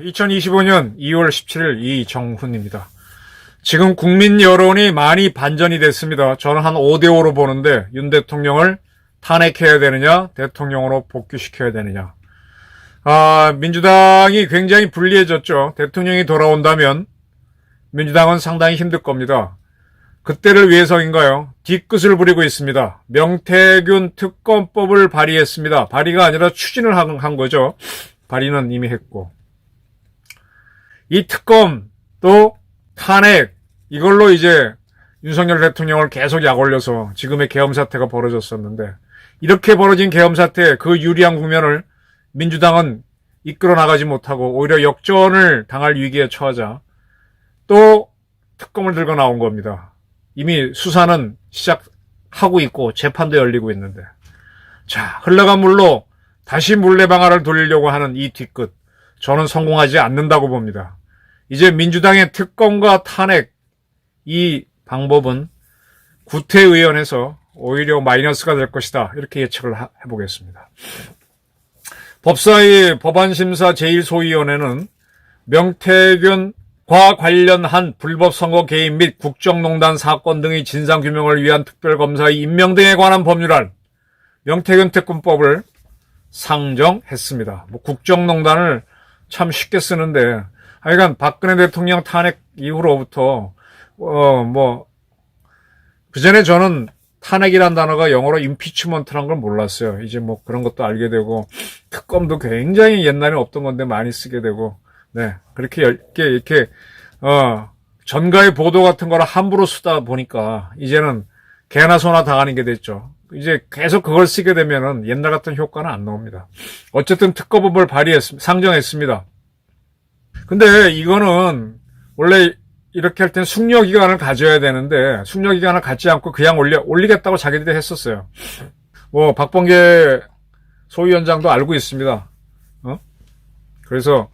2025년 2월 17일 이정훈입니다. 지금 국민 여론이 많이 반전이 됐습니다. 저는 한 5대5로 보는데 윤 대통령을 탄핵해야 되느냐, 대통령으로 복귀시켜야 되느냐. 민주당이 굉장히 불리해졌죠. 대통령이 돌아온다면 민주당은 상당히 힘들 겁니다. 그때를 위해서인가요? 뒤끝을 부리고 있습니다. 명태균 특검법을 발의했습니다. 발의가 아니라 추진을 한 거죠. 발의는 이미 했고. 이 특검 또 탄핵 이걸로 이제 윤석열 대통령을 계속 약올려서 지금의 계엄 사태가 벌어졌었는데, 이렇게 벌어진 계엄 사태 그 유리한 국면을 민주당은 이끌어 나가지 못하고 오히려 역전을 당할 위기에 처하자 또 특검을 들고 나온 겁니다. 이미 수사는 시작하고 있고 재판도 열리고 있는데, 자, 흘러간 물로 다시 물레방아를 돌리려고 하는 이 뒤끝, 저는 성공하지 않는다고 봅니다. 이제 민주당의 특검과 탄핵, 이 방법은 구태의원에서 오히려 마이너스가 될 것이다, 이렇게 예측을 해보겠습니다. 법사위 법안심사 제1소위원회는 명태균과 관련한 불법선거 개입 및 국정농단 사건 등의 진상규명을 위한 특별검사의 임명 등에 관한 법률안 명태균 특검법을 상정했습니다. 국정농단을 참 쉽게 쓰는데, 하여간 박근혜 대통령 탄핵 이후로부터 그전에 저는 탄핵이란 단어가 영어로 임피치먼트란 걸 몰랐어요. 이제 그런 것도 알게 되고, 특검도 굉장히 옛날에 없던 건데 많이 쓰게 되고, 네, 그렇게 이렇게 전가의 보도 같은 거를 함부로 쓰다 보니까 이제는 개나 소나 당하는 게 됐죠. 이제 계속 그걸 쓰게 되면은 옛날 같은 효과는 안 나옵니다. 어쨌든 특검법을 상정했습니다. 근데 이거는 원래 이렇게 할 땐 숙려기간을 가져야 되는데, 숙려기간을 갖지 않고 그냥 올리겠다고 자기들이 했었어요. 박범계 소위원장도 알고 있습니다. 그래서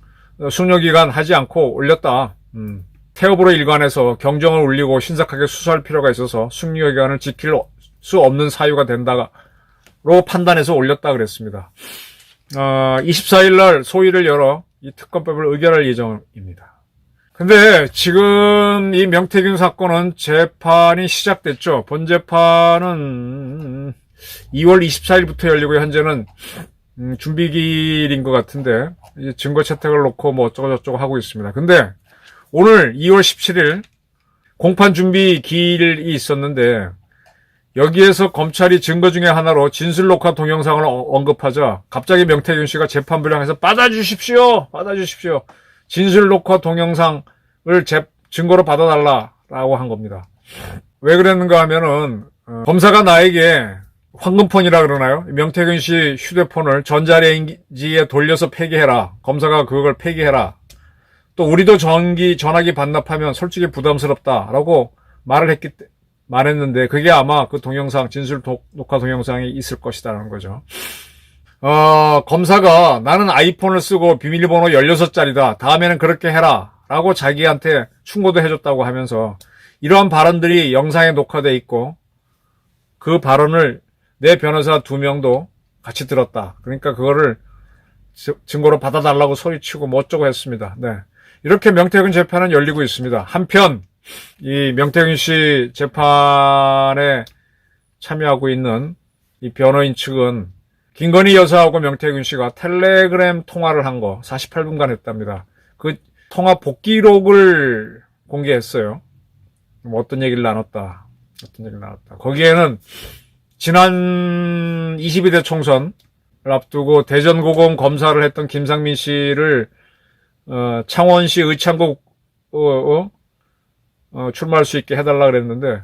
숙려기간 하지 않고 올렸다. 태업으로 일관해서 경정을 울리고 신속하게 수사할 필요가 있어서 숙려기간을 지킬 수 없는 사유가 된다로 판단해서 올렸다 그랬습니다. 24일 날 소위를 열어 이 특검법을 의결할 예정입니다. 근데 지금 이 명태균 사건은 재판이 시작됐죠. 본 재판은 2월 24일부터 열리고 현재는 준비기일인 것 같은데, 이제 증거 채택을 놓고 어쩌고저쩌고 하고 있습니다. 근데 오늘 2월 17일 공판 준비 기일이 있었는데, 여기에서 검찰이 증거 중에 하나로 진술 녹화 동영상을 언급하자 갑자기 명태균 씨가 재판 불량해서 받아주십시오. 진술 녹화 동영상을 증거로 받아달라라고 한 겁니다. 왜 그랬는가 하면은 검사가 나에게 황금폰이라 그러나요? 명태균 씨 휴대폰을 전자레인지에 돌려서 폐기해라. 검사가 그걸 폐기해라. 또 우리도 전화기 반납하면 솔직히 부담스럽다라고 말했는데, 그게 아마 그 동영상, 진술 녹화 동영상이 있을 것이다라는 거죠. 검사가 나는 아이폰을 쓰고 비밀번호 16자리다. 다음에는 그렇게 해라. 라고 자기한테 충고도 해줬다고 하면서, 이러한 발언들이 영상에 녹화돼 있고, 그 발언을 내 변호사 2명도 같이 들었다. 그러니까 그거를 증거로 받아달라고 소리치고 어쩌고 했습니다. 네. 이렇게 명태균 재판은 열리고 있습니다. 한편, 이 명태균 씨 재판에 참여하고 있는 이 변호인 측은 김건희 여사하고 명태균 씨가 텔레그램 통화를 한 거 48분간 했답니다. 그 통화 복기록을 공개했어요. 어떤 얘기를 나눴다. 거기에는 지난 22대 총선을 앞두고 대전고검 검사를 했던 김상민 씨를 창원시 의창구 출마할 수 있게 해달라 그랬는데,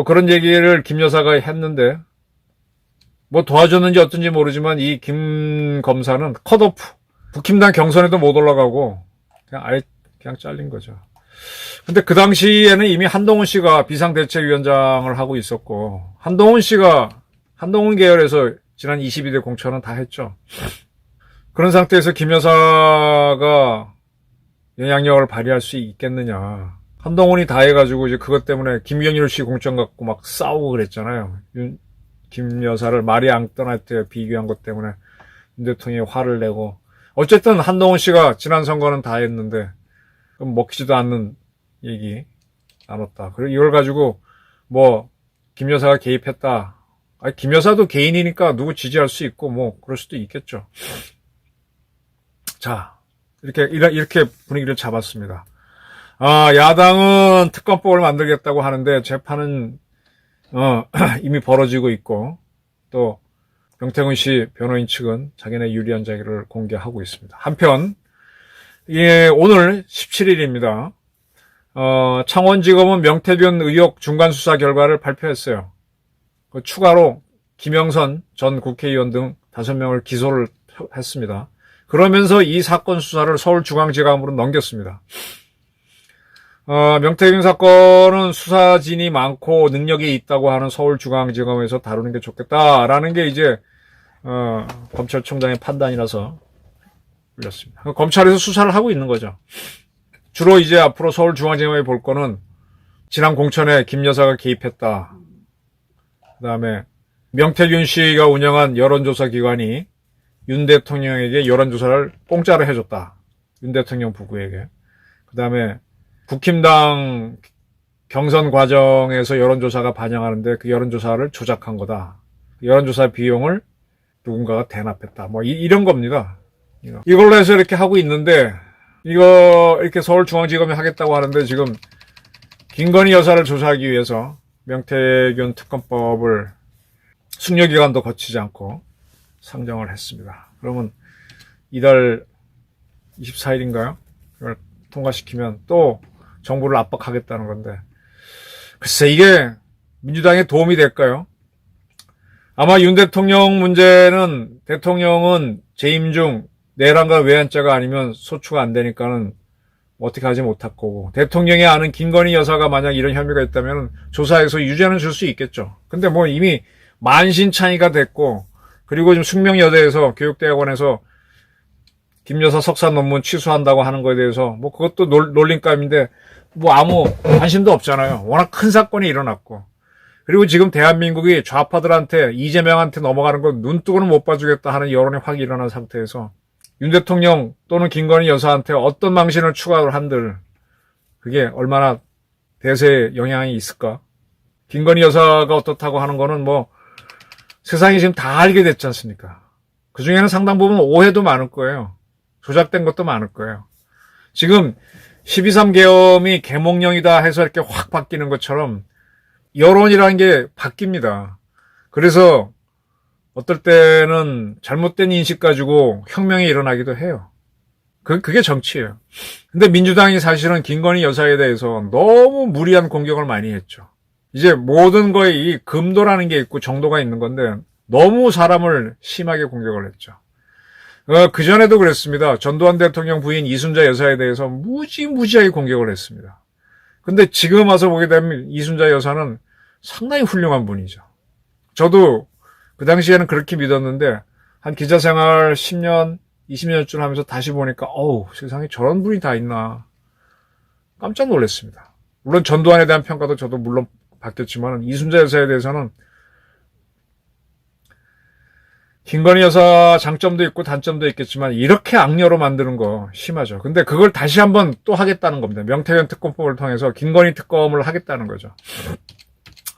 그런 얘기를 김 여사가 했는데, 도와줬는지 어떤지 모르지만 이 김 검사는 컷오프. 국힘당 경선에도 못 올라가고 그냥 잘린 거죠. 근데 그 당시에는 이미 한동훈 씨가 비상대책위원장을 하고 있었고, 한동훈 계열에서 지난 22대 공천은 다 했죠. 그런 상태에서 김 여사가 영향력을 발휘할 수 있겠느냐. 한동훈이 다 해가지고 이제 그것 때문에 김경일 씨 공천 갖고 막 싸우고 그랬잖아요. 김 여사를 말이 안 떠날 때 비교한 것 때문에 윤 대통령이 화를 내고. 어쨌든 한동훈 씨가 지난 선거는 다 했는데 먹히지도 않는 얘기 나눴다. 그리고 이걸 가지고 뭐 김 여사가 개입했다. 아니, 김 여사도 개인이니까 누구 지지할 수 있고 뭐 그럴 수도 있겠죠. 자, 이렇게 분위기를 잡았습니다. 야당은 특검법을 만들겠다고 하는데 재판은 이미 벌어지고 있고, 또 명태균 씨 변호인 측은 자기네 유리한 자기를 공개하고 있습니다. 한편 오늘 17일입니다. 창원지검은 명태균 의혹 중간수사 결과를 발표했어요. 추가로 김영선 전 국회의원 등 5명을 기소를 했습니다. 그러면서 이 사건 수사를 서울중앙지검으로 넘겼습니다. 명태균 사건은 수사진이 많고 능력이 있다고 하는 서울중앙지검에서 다루는 게 좋겠다라는 게 이제 검찰총장의 판단이라서 올렸습니다. 검찰에서 수사를 하고 있는 거죠. 주로 이제 앞으로 서울중앙지검에 볼 거는 지난 공천에 김 여사가 개입했다. 그 다음에 명태균 씨가 운영한 여론조사 기관이 윤 대통령에게 여론조사를 공짜로 해줬다. 윤 대통령 부부에게. 그 다음에 국힘당 경선 과정에서 여론조사가 반영하는데 그 여론조사를 조작한 거다. 여론조사 비용을 누군가가 대납했다. 뭐 이런 겁니다. 이걸로 해서 이렇게 하고 있는데 이거 이렇게 서울중앙지검이 하겠다고 하는데 지금 김건희 여사를 조사하기 위해서 명태균 특검법을 숙려기간도 거치지 않고 상정을 했습니다. 그러면 이달 24일인가요? 이걸 통과시키면 또 정부를 압박하겠다는 건데 글쎄 이게 민주당에 도움이 될까요? 아마 윤 대통령 문제는 대통령은 재임 중 내란과 외환죄가 아니면 소추가 안 되니까는 어떻게 하지 못할 거고 대통령이 아는 김건희 여사가 만약 이런 혐의가 있다면 조사해서 유죄는 줄 수 있겠죠. 근데 뭐 이미 만신창이가 됐고 그리고 지금 숙명여대에서 교육대학원에서 김 여사 석사 논문 취소한다고 하는 거에 대해서 뭐 그것도 놀림감인데 뭐 아무 관심도 없잖아요. 워낙 큰 사건이 일어났고 그리고 지금 대한민국이 좌파들한테 이재명한테 넘어가는 거 눈뜨고는 못 봐주겠다 하는 여론이 확 일어난 상태에서 윤 대통령 또는 김건희 여사한테 어떤 망신을 추가로 한들 그게 얼마나 대세에 영향이 있을까? 김건희 여사가 어떻다고 하는 거는 뭐 세상이 지금 다 알게 됐지 않습니까? 그 중에는 상당 부분 오해도 많을 거예요. 조작된 것도 많을 거예요. 지금 12.3 계엄이 계몽령이다 해서 이렇게 확 바뀌는 것처럼 여론이라는 게 바뀝니다. 그래서 어떨 때는 잘못된 인식 가지고 혁명이 일어나기도 해요. 그게 정치예요. 근데 민주당이 사실은 김건희 여사에 대해서 너무 무리한 공격을 많이 했죠. 이제 모든 거에 이 금도라는 게 있고 정도가 있는 건데 너무 사람을 심하게 공격을 했죠. 그전에도 그랬습니다. 전두환 대통령 부인 이순자 여사에 대해서 무지하게 공격을 했습니다. 근데 지금 와서 보게 되면 이순자 여사는 상당히 훌륭한 분이죠. 저도 그 당시에는 그렇게 믿었는데 한 기자 생활 10년, 20년쯤 하면서 다시 보니까 어우 세상에 저런 분이 다 있나 깜짝 놀랐습니다. 물론 전두환에 대한 평가도 저도 물론 바뀌었지만 이순자 여사에 대해서는 김건희 여사 장점도 있고 단점도 있겠지만 이렇게 악녀로 만드는 거 심하죠. 근데 그걸 다시 한번 또 하겠다는 겁니다. 명태균 특검법을 통해서 김건희 특검을 하겠다는 거죠.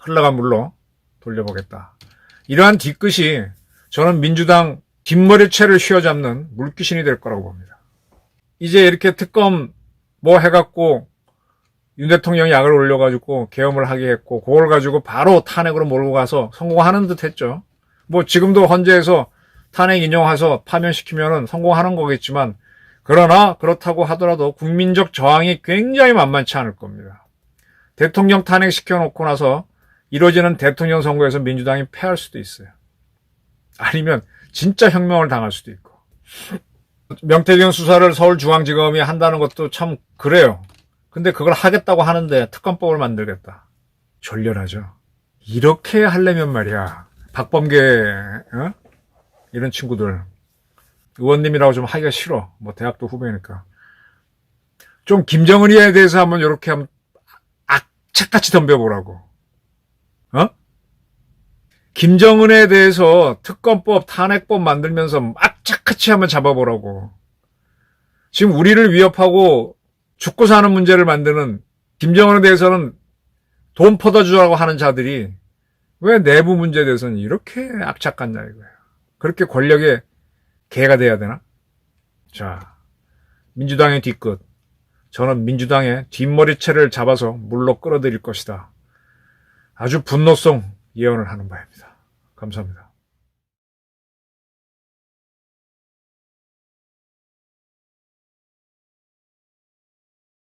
흘러간 물로 돌려보겠다. 이러한 뒤끝이 저는 민주당 뒷머리채를 휘어잡는 물귀신이 될 거라고 봅니다. 이제 이렇게 특검 뭐 해갖고 윤 대통령이 약을 올려가지고 계엄을 하게 했고 그걸 가지고 바로 탄핵으로 몰고 가서 성공하는 듯 했죠. 뭐 지금도 헌재에서 탄핵 인용해서 파면시키면은 성공하는 거겠지만 그러나 그렇다고 하더라도 국민적 저항이 굉장히 만만치 않을 겁니다. 대통령 탄핵시켜놓고 나서 이루어지는 대통령 선거에서 민주당이 패할 수도 있어요. 아니면 진짜 혁명을 당할 수도 있고. 명태균 수사를 서울중앙지검이 한다는 것도 참 그래요. 근데 그걸 하겠다고 하는데 특검법을 만들겠다. 졸렬하죠. 이렇게 하려면 말이야. 박범계 이런 친구들 의원님이라고 좀 하기가 싫어. 뭐 대학도 후배니까. 좀 김정은이에 대해서 한번 이렇게 한번 악착같이 덤벼보라고. 어? 김정은에 대해서 특검법, 탄핵법 만들면서 악착같이 한번 잡아보라고. 지금 우리를 위협하고 죽고 사는 문제를 만드는 김정은에 대해서는 돈 퍼다주라고 하는 자들이 왜 내부 문제에 대해서는 이렇게 악착같냐 이거예요. 그렇게 권력의 개가 돼야 되나? 자, 민주당의 뒤끝. 저는 민주당의 뒷머리채를 잡아서 물로 끌어들일 것이다. 아주 분노성 예언을 하는 바입니다. 감사합니다.